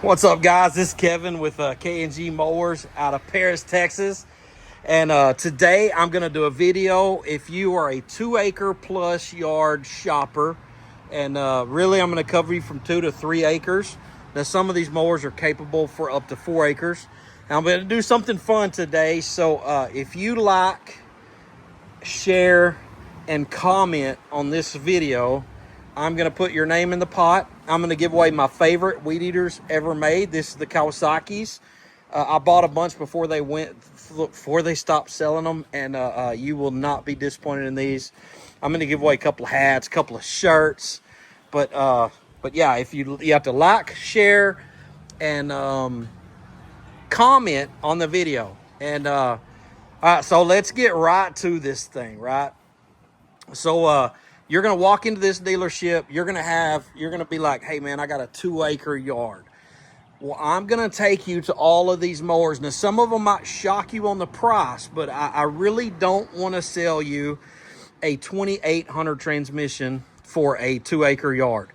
What's up, guys? This is Kevin with G Mowers out of Paris, Texas. And today I'm going to do a video if you are a 2-acre plus yard shopper. And really, I'm going to cover you from 2 to 3 acres. Now, some of these mowers are capable for up to 4 acres. And I'm going to do something fun today. So if you like, share, and comment on this video, I'm going to put your name in the pot. I'm going to give away my favorite weed eaters ever made. This is the Kawasaki's. I bought a bunch before they stopped selling them, and you will not be disappointed in these. I'm going to give away a couple of hats, a couple of shirts, but yeah, if you have to like, share, and comment on the video. And all right, so let's get right to this thing, right? So you're going to walk into this dealership. You're going to be like, hey, man, I got a 2-acre yard. Well, I'm going to take you to all of these mowers. Now, some of them might shock you on the price, but I really don't want to sell you a 2800 transmission for a 2-acre yard.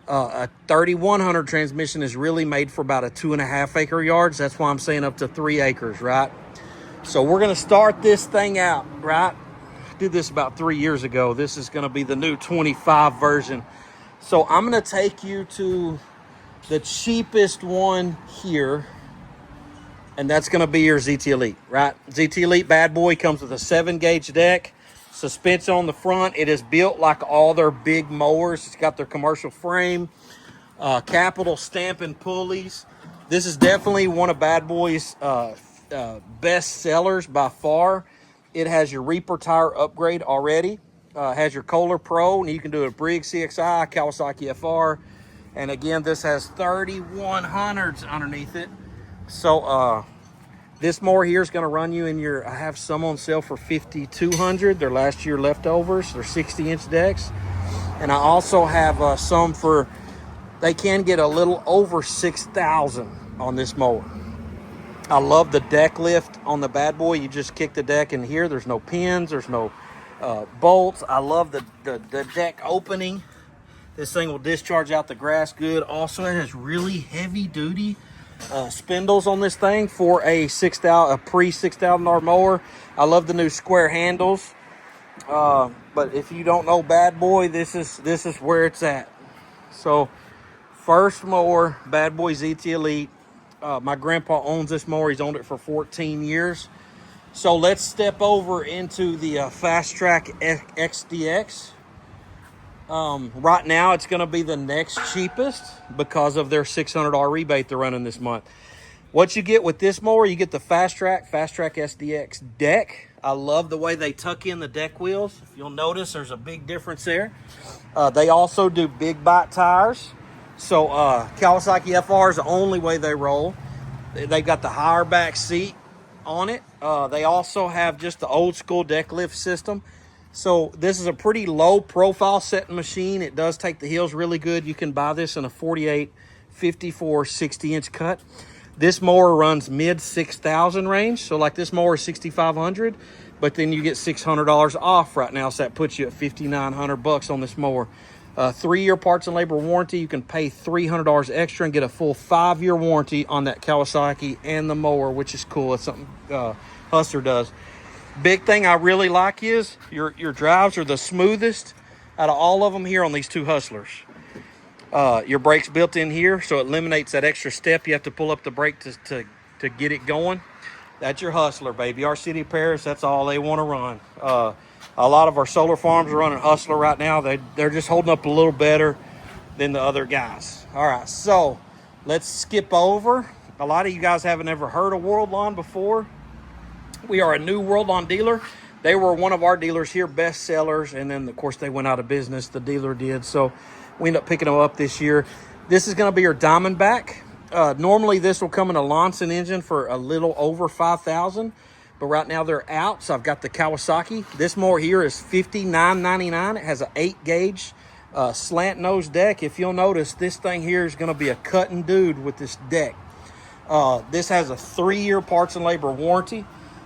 A 3100 transmission is really made for about a 2.5-acre yards. That's why I'm saying up to 3 acres, right? So we're going to start this thing out, right? Did this about 3 years ago. This is going to be the new 25 version. So I'm going to take you to the cheapest one here, and that's going to be your ZT Elite, right? ZT Elite bad boy comes with a 7-gauge deck, suspension on the front. It is built like all their big mowers. It's got their commercial frame, capital stamping pulleys. This is definitely one of bad boy's best sellers by far. It has your Reaper tire upgrade already. Has your Kohler Pro, and you can do a Briggs CXI, Kawasaki FR. And again, this has 3100s underneath it. So this mower here is going to run you in your, I have some on sale for 5200. They're last year leftovers. They're 60-inch decks. And I also have some for, they can get a little over 6,000 on this mower. I love the deck lift on the bad boy. You just kick the deck in here. There's no pins. There's no bolts. I love the deck opening. This thing will discharge out the grass good. Also, it has really heavy duty spindles on this thing for a pre-$6,000 mower. I love the new square handles. But if you don't know bad boy, this is where it's at. So first mower, bad boy ZT Elite. My grandpa owns this mower. He's owned it for 14 years. So let's step over into the Fastrak XDX. Right now, it's going to be the next cheapest because of their $600 rebate they're running this month. What you get with this mower, you get the Fastrak XDX deck. I love the way they tuck in the deck wheels. If you'll notice, there's a big difference there. They also do big bite tires. So Kawasaki FR is the only way they roll. They've got the higher back seat on it. They also have just the old school deck lift system. So this is a pretty low profile setting machine. It does take the hills really good. You can buy this in a 48, 54, 60-inch cut. This mower runs mid 6,000 range. So like this mower is 6,500, but then you get $600 off right now. So that puts you at 5,900 bucks on this mower. 3-year parts and labor warranty. You can pay $300 extra and get a full 5-year warranty on that Kawasaki and the mower, which is cool. It's something Hustler does. Big thing I really like is your drives are the smoothest out of all of them here on these 2 Hustlers. Your brake's built in here, so it eliminates that extra step you have to pull up the brake to get it going. That's your Hustler, baby. Our city of Paris, that's all they want to run. A lot of our solar farms are running Hustler right now. They're just holding up a little better than the other guys. All right, so let's skip over. A lot of you guys haven't ever heard of Worldlawn before. We are a new Worldlawn dealer. They were one of our dealers here, best sellers, and then, of course, they went out of business. The dealer did, so we ended up picking them up this year. This is going to be your Diamondback. Normally, this will come in a Lonson engine for a little over $5,000. But right now they're out, so I've got the Kawasaki. This mower here is $59.99. It has an 8-gauge slant nose deck. If you'll notice, this thing here is going to be a cutting dude with this deck. This has a 3-year parts and labor warranty.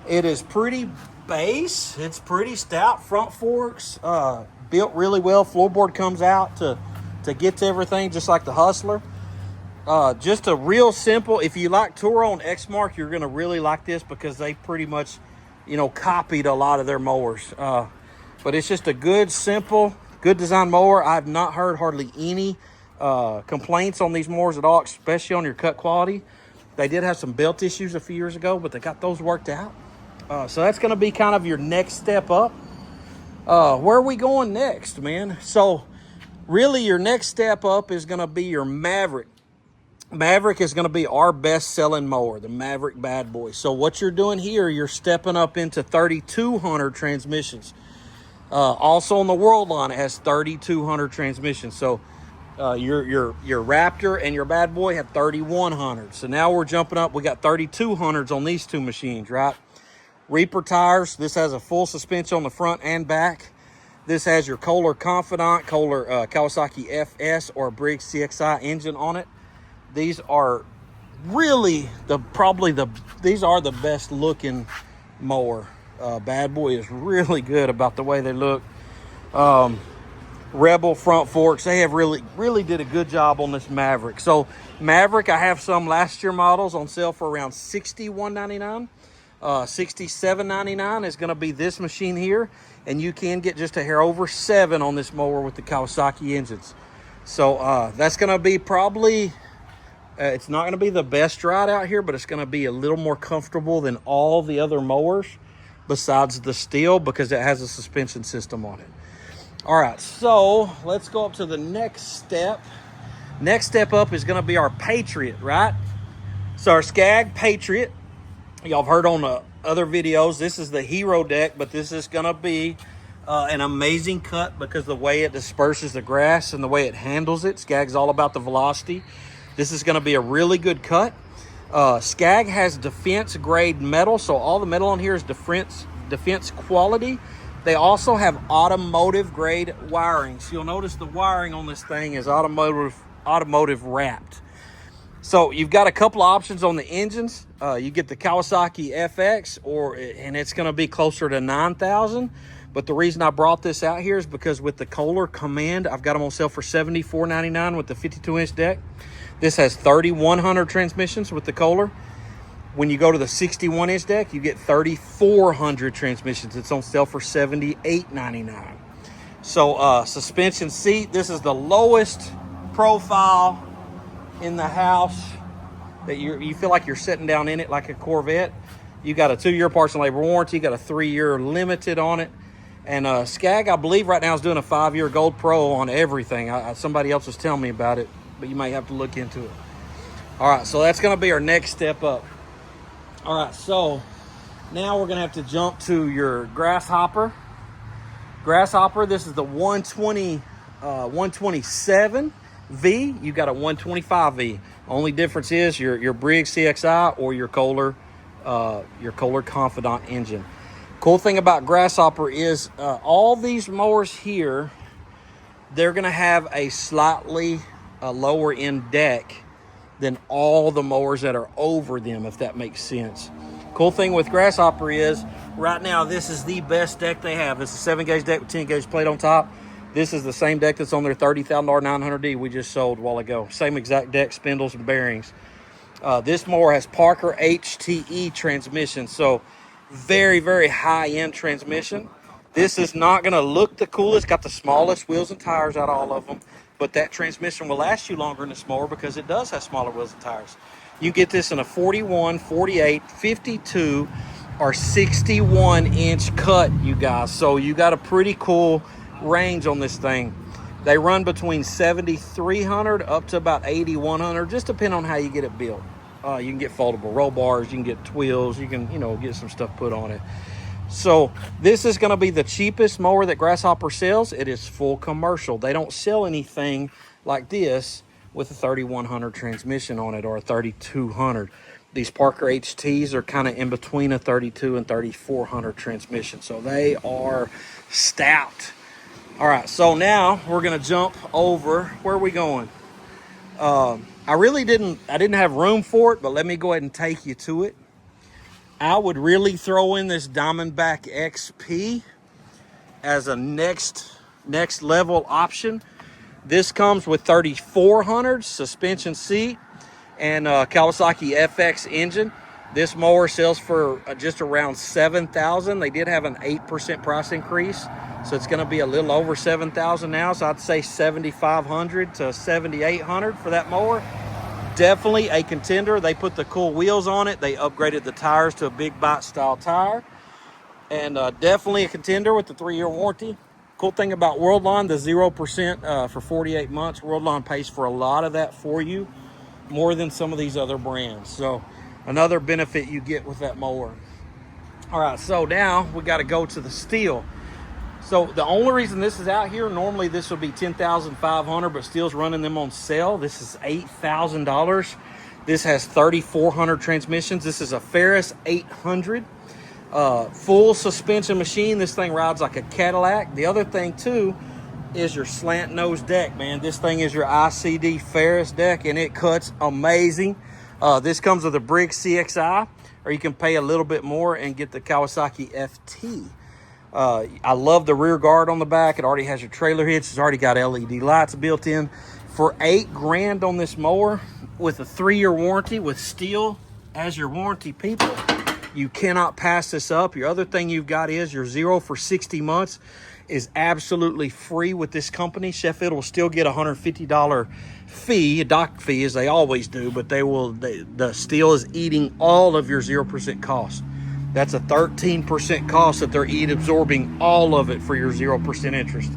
It is pretty base. It's pretty stout. Front forks, built really well. Floorboard comes out to get to everything, just like the Hustler. Just a real simple, if you like Toro and Exmark, you're going to really like this because they pretty much, you know, copied a lot of their mowers. But it's just a good, simple, good design mower. I've not heard hardly any complaints on these mowers at all, especially on your cut quality. They did have some belt issues a few years ago, but they got those worked out. So that's going to be kind of your next step up. Where are we going next, man? So really your next step up is going to be your Maverick. Maverick is going to be our best-selling mower, the Maverick Bad Boy. So what you're doing here, you're stepping up into 3,200 transmissions. Also on the Worldlawn, it has 3,200 transmissions. So your Raptor and your Bad Boy have 3,100. So now we're jumping up. We got 3,200s on these two machines, right? Reaper tires. This has a full suspension on the front and back. This has your Kohler Confidant, Kohler Kawasaki FS, or Briggs CXI engine on it. These are really these are the best looking mower. Bad Boy is really good about the way they look. Rebel front forks, they have really did a good job on this Maverick. So Maverick, I have some last year models on sale for around $61.99. $67.99 is going to be this machine here, and you can get just a hair over $7 on this mower with the Kawasaki engines. So that's going to be probably it's not going to be the best ride out here, but it's going to be a little more comfortable than all the other mowers besides the Stihl, because it has a suspension system on it. All right, so let's go up to the next step. Next step up is going to be our Patriot, right? So our Scag Patriot, y'all have heard on other videos, this is the hero deck, but this is going to be an amazing cut because the way it disperses the grass and the way it handles it. Scag's all about the velocity. This is going to be a really good cut. Scag has defense grade metal, so all the metal on here is defense quality. They also have automotive grade wiring. So you'll notice the wiring on this thing is automotive wrapped. So you've got a couple of options on the engines. You get the Kawasaki FX, and it's going to be closer to 9,000. But the reason I brought this out here is because with the Kohler Command, I've got them on sale for $74.99 with the 52-inch deck. This has 3,100 transmissions with the Kohler. When you go to the 61-inch deck, you get 3,400 transmissions. It's on sale for $78.99. So suspension seat, this is the lowest profile in the house that you feel like you're sitting down in it like a Corvette. You got a 2-year parts and labor warranty. You got a 3-year limited on it. And Scag, I believe right now is doing a 5-year Gold Pro on everything. Somebody else was telling me about it, but you might have to look into it. All right, so that's going to be our next step up. All right, so now we're going to have to jump to your Grasshopper. Grasshopper, this is the 127V. You got a 125V. Only difference is your Briggs CXI or your Kohler Confidant engine. Cool thing about Grasshopper is all these mowers here, they're going to have a slightly lower end deck than all the mowers that are over them, if that makes sense. Cool thing with Grasshopper is right now this is the best deck they have. It's a 7-gauge deck with 10-gauge plate on top. This is the same deck that's on their $30,000 900D we just sold a while ago. Same exact deck, spindles, and bearings. This mower has Parker HTE transmission, so very, very high-end transmission. This is not going to look the coolest. Got the smallest wheels and tires out of all of them, but that transmission will last you longer in this mower because it does have smaller wheels and tires. You get this in a 41, 48, 52, or 61-inch cut, you guys. So you got a pretty cool range on this thing. They run between 7,300 up to about 8,100, just depending on how you get it built. You can get foldable roll bars, you can get twills, you can, get some stuff put on it. So this is going to be the cheapest mower that Grasshopper sells. It is full commercial. They don't sell anything like this with a 3,100 transmission on it or a 3,200. These Parker HTEs are kind of in between a 32 and 3,400 transmission. So they are stout. All right, so now we're going to jump over. Where are we going? I didn't have room for it, but let me go ahead and take you to it. I would really throw in this Diamondback XP as a next level option. This comes with 3,400 suspension seat. and Kawasaki FX engine. This mower sells for just around $7,000. They did have an 8% price increase, so it's going to be a little over $7,000 now. So I'd say $7,500 to $7,800 for that mower. Definitely a contender. They put the cool wheels on it. They upgraded the tires to a big bite style tire, and definitely a contender with the 3-year warranty. Cool thing about Worldlawn, the 0% for 48 months. Worldlawn pays for a lot of that for you, more than some of these other brands. So another benefit you get with that mower. All right, so now we got to go to the Stihl. So the only reason this is out here, normally this would be $10,500, but Stihl's running them on sale. This is $8,000. This has 3,400 transmissions. This is a Ferris 800. Full suspension machine. This thing rides like a Cadillac. The other thing too is your slant nose deck, man. This thing is your ICD Ferris deck, and it cuts amazing. This comes with a Briggs CXI, or you can pay a little bit more and get the Kawasaki FT. I love the rear guard on the back. It already has your trailer hitch. It's already got LED lights built in. For $8,000 on this mower with a 3-year warranty with Stihl as your warranty, people, you cannot pass this up. Your other thing you've got is your 0 for 60 months is absolutely free with this company. Sheffield will still get a $150 fee, a dock fee, as they always do, but the Stihl is eating all of your 0% cost. That's a 13% cost that they're absorbing all of it for your 0% interest.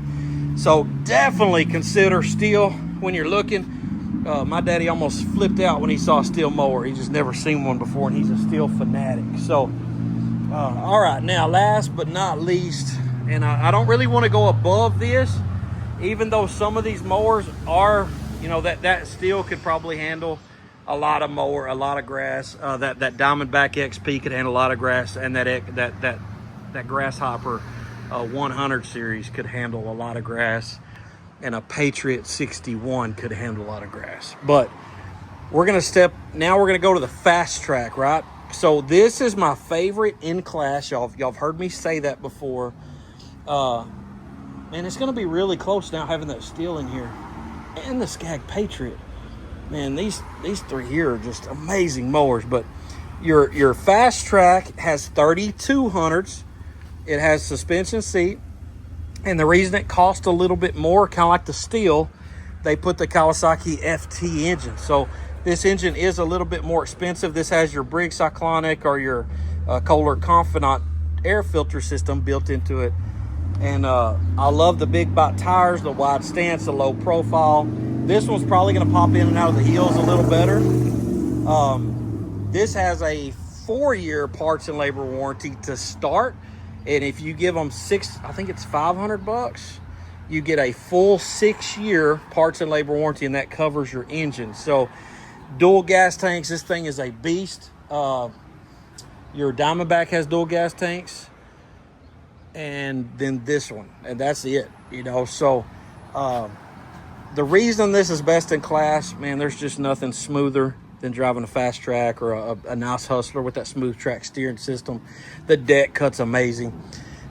So definitely consider Stihl when you're looking. My daddy almost flipped out when he saw a Stihl mower. He just never seen one before, and he's a Stihl fanatic. So, all right, now last but not least, and I don't really want to go above this, even though some of these mowers are, you know, that Stihl could probably handle a lot of grass. That Diamondback XP could handle a lot of grass, and that Grasshopper 100 series could handle a lot of grass, and a Patriot 61 could handle a lot of grass. But we're gonna go to the Fastrak, right? So this is my favorite in class. Y'all have heard me say that before. Man, it's gonna be really close now having that Stihl in here and the Scag Patriot. Man, these three here are just amazing mowers. But your Fastrak has 3,200s. It has suspension seat. And the reason it costs a little bit more, kind of like the Stihl, they put the Kawasaki FT engine. So this engine is a little bit more expensive. This has your Briggs Cyclonic or your Kohler Confidant air filter system built into it. And I love the big bite tires, the wide stance, the low profile. This one's probably going to pop in and out of the hills a little better. This has a 4-year parts and labor warranty to start. And if you give them I think it's $500, you get a full 6-year parts and labor warranty, and that covers your engine. So dual gas tanks, this thing is a beast. Your Diamondback has dual gas tanks, and then this one, and that's it, you know. So the reason this is best in class, man, there's just nothing smoother than driving a Fastrak or a nice Hustler with that smooth track steering system. The deck cuts amazing.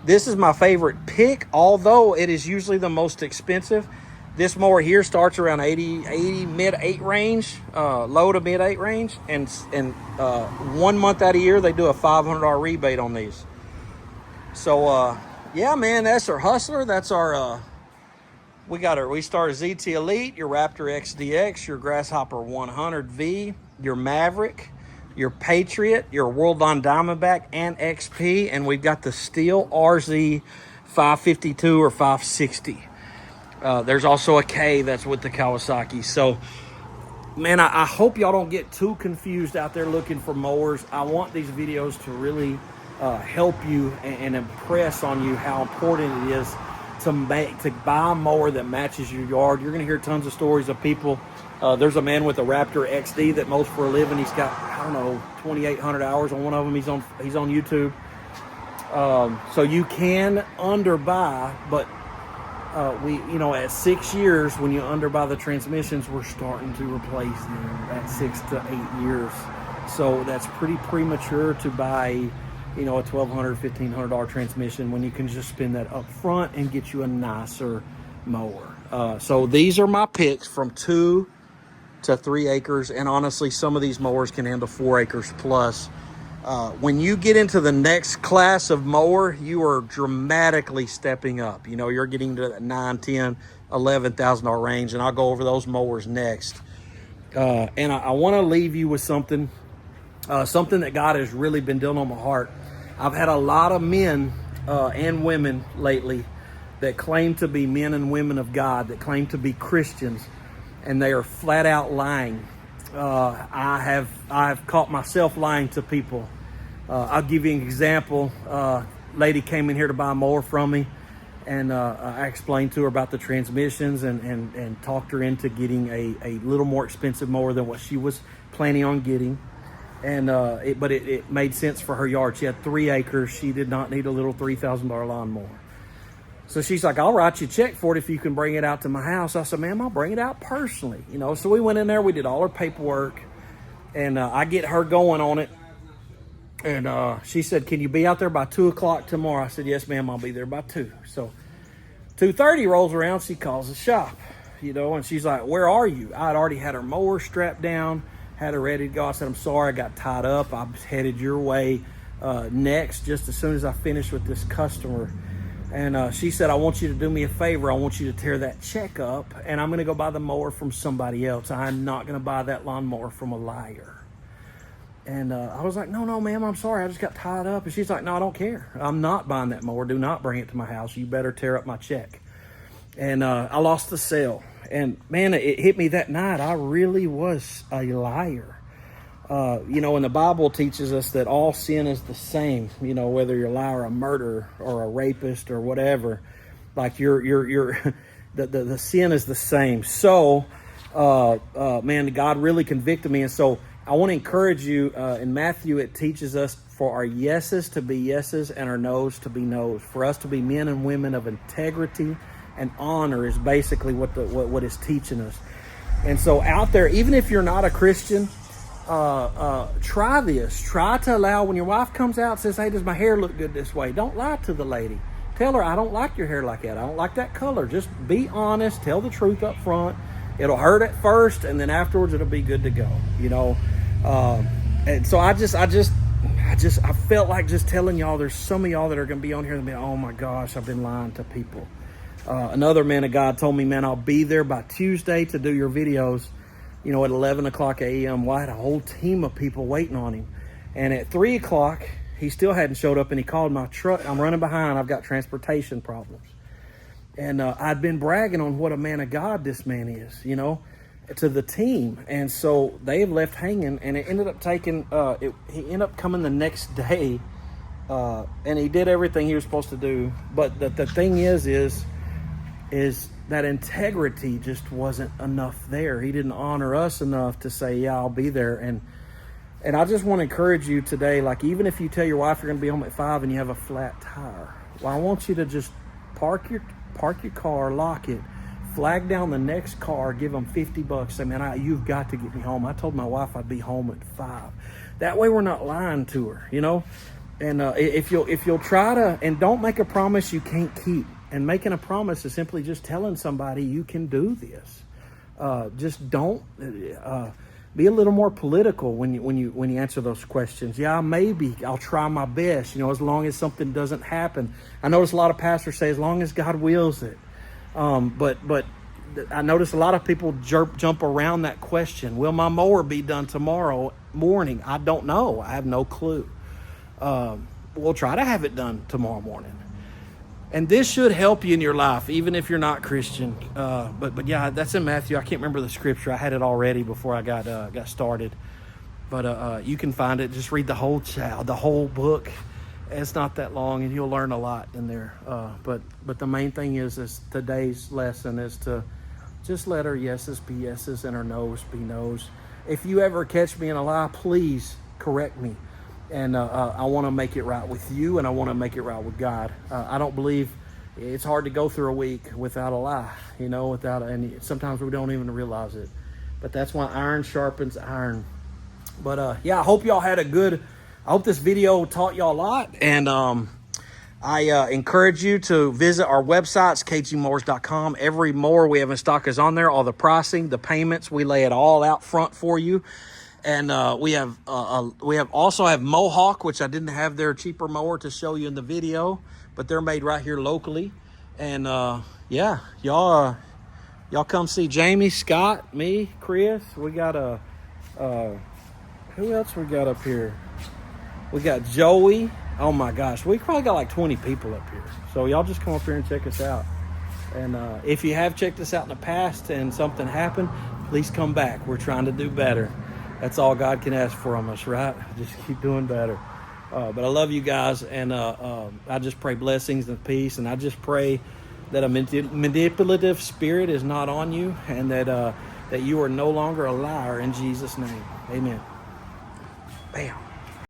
This is my favorite pick, although it is usually the most expensive. This mower here starts around 80 mid-8 range, low to mid-8 range, and 1 month out of year they do a $500 rebate on these. So yeah, man, that's our Hustler. That's our we start a ZT Elite, your Raptor XDX, your Grasshopper 100V, your Maverick, your Patriot, your Worldlawn Diamondback and XP, and we've got the Stihl RZ 552 or 560. There's also a K that's with the Kawasaki. So, man, I hope y'all don't get too confused out there looking for mowers. I want these videos to really help you and impress on you how important it is to buy a mower that matches your yard. You're going to hear tons of stories of people. There's a man with a Raptor XD that mows for a living. He's got, I don't know, 2,800 hours on one of them. He's on YouTube. So you can underbuy, but at 6 years, when you underbuy the transmissions, we're starting to replace them at 6 to 8 years. So that's pretty premature to buy a $1,200, $1,500 transmission when you can just spend that up front and get you a nicer mower. So these are my picks from 2 to 3 acres. And honestly, some of these mowers can handle 4 acres plus. When you get into the next class of mower, you are dramatically stepping up. You know, you're getting to that $9, $10, $11,000 range, and I'll go over those mowers next. And I want to leave you with something that God has really been doing on my heart. I've had a lot of men and women lately that claim to be men and women of God, that claim to be Christians, and they are flat out lying. I have caught myself lying to people. I'll give you an example. Lady came in here to buy a mower from me, and I explained to her about the transmissions and talked her into getting a little more expensive mower than what she was planning on getting. And but it made sense for her yard. She had 3 acres. She did not need a little $3,000 lawnmower. So she's like, I'll write you a check for it if you can bring it out to my house. I said, ma'am, I'll bring it out personally. You know, so we went in there, we did all her paperwork, and I get her going on it. And she said, can you be out there by 2 o'clock tomorrow? I said, yes, ma'am, I'll be there by 2. So 2:30 rolls around, she calls the shop, you know, and she's like, where are you? I'd already had her mower strapped down, had her ready to go. I said, I'm sorry, I got tied up. I was headed your way next, just as soon as I finished with this customer. And she said, I want you to do me a favor. I want you to tear that check up, and I'm going to go buy the mower from somebody else. I'm not going to buy that lawnmower from a liar. And I was like, no, ma'am, I'm sorry. I just got tied up. And she's like, no, I don't care. I'm not buying that mower. Do not bring it to my house. You better tear up my check. And I lost the sale. And, man, it hit me that night. I really was a liar. You know, and the Bible teaches us that all sin is the same, you know, whether you're a liar, or a murderer, or a rapist, or whatever. Like the sin is the same. So, man, God really convicted me. And so I want to encourage you, in Matthew, it teaches us for our yeses to be yeses and our noes to be noes. For us to be men and women of integrity and honor is basically what is teaching us. And so out there, even if you're not a Christian, try this. Try to allow, when your wife comes out and says, hey, does my hair look good this way? Don't lie to the lady. Tell her, I don't like your hair like that. I don't like that color. Just be honest. Tell the truth up front. It'll hurt at first, and then afterwards it'll be good to go, you know. And so I felt like just telling y'all, there's some of y'all that are going to be on here and be, oh my gosh, I've been lying to people. Another man of God told me, man, I'll be there by Tuesday to do your videos, you know, at 11 o'clock a.m. Well, I had a whole team of people waiting on him. And at 3 o'clock, he still hadn't showed up, and he called my truck. I'm running behind. I've got transportation problems. And I'd been bragging on what a man of God this man is, you know, to the team. And so they left hanging, and it ended up taking, he ended up coming the next day, and he did everything he was supposed to do. But the thing is that integrity just wasn't enough there. He didn't honor us enough to say, yeah, I'll be there. And I just want to encourage you today, like, even if you tell your wife you're going to be home at 5 and you have a flat tire, well, I want you to just park your car, lock it, flag down the next car, give them $50. Say, man, you've got to get me home. I told my wife I'd be home at 5. That way we're not lying to her, you know. And if you'll try to, and don't make a promise you can't keep. And making a promise is simply just telling somebody you can do this. Just don't be a little more political when you answer those questions. Yeah, maybe I'll try my best, you know, as long as something doesn't happen. I notice a lot of pastors say, as long as God wills it. But I notice a lot of people jump around that question. Will my mower be done tomorrow morning? I don't know. I have no clue. We'll try to have it done tomorrow morning. And this should help you in your life, even if you're not Christian. But yeah, that's in Matthew. I can't remember the scripture. I had it already before I got started. But you can find it. Just read the whole book. It's not that long, and you'll learn a lot in there. But the main thing is today's lesson is to just let our yeses be yeses and our noes be noes. If you ever catch me in a lie, please correct me. And I want to make it right with you, and I want to make it right with God. I don't believe it's hard to go through a week without a lie, you know, and sometimes we don't even realize it. But that's why iron sharpens iron. But yeah, I hope y'all had I hope this video taught y'all a lot. And I encourage you to visit our websites, kgmowers.com. Every mower we have in stock is on there. All the pricing, the payments, we lay it all out front for you. And we also have Mohawk, which I didn't have their cheaper mower to show you in the video, but they're made right here locally. And yeah, y'all come see Jamie, Scott, me, Chris. We got who else we got up here? We got Joey. Oh my gosh, we probably got like 20 people up here. So y'all just come up here and check us out. And if you have checked us out in the past and something happened, please come back. We're trying to do better. That's all God can ask from us, right? Just keep doing better. But I love you guys, and I just pray blessings and peace, and I just pray that a manipulative spirit is not on you, and that you are no longer a liar in Jesus' name. Amen. Bam.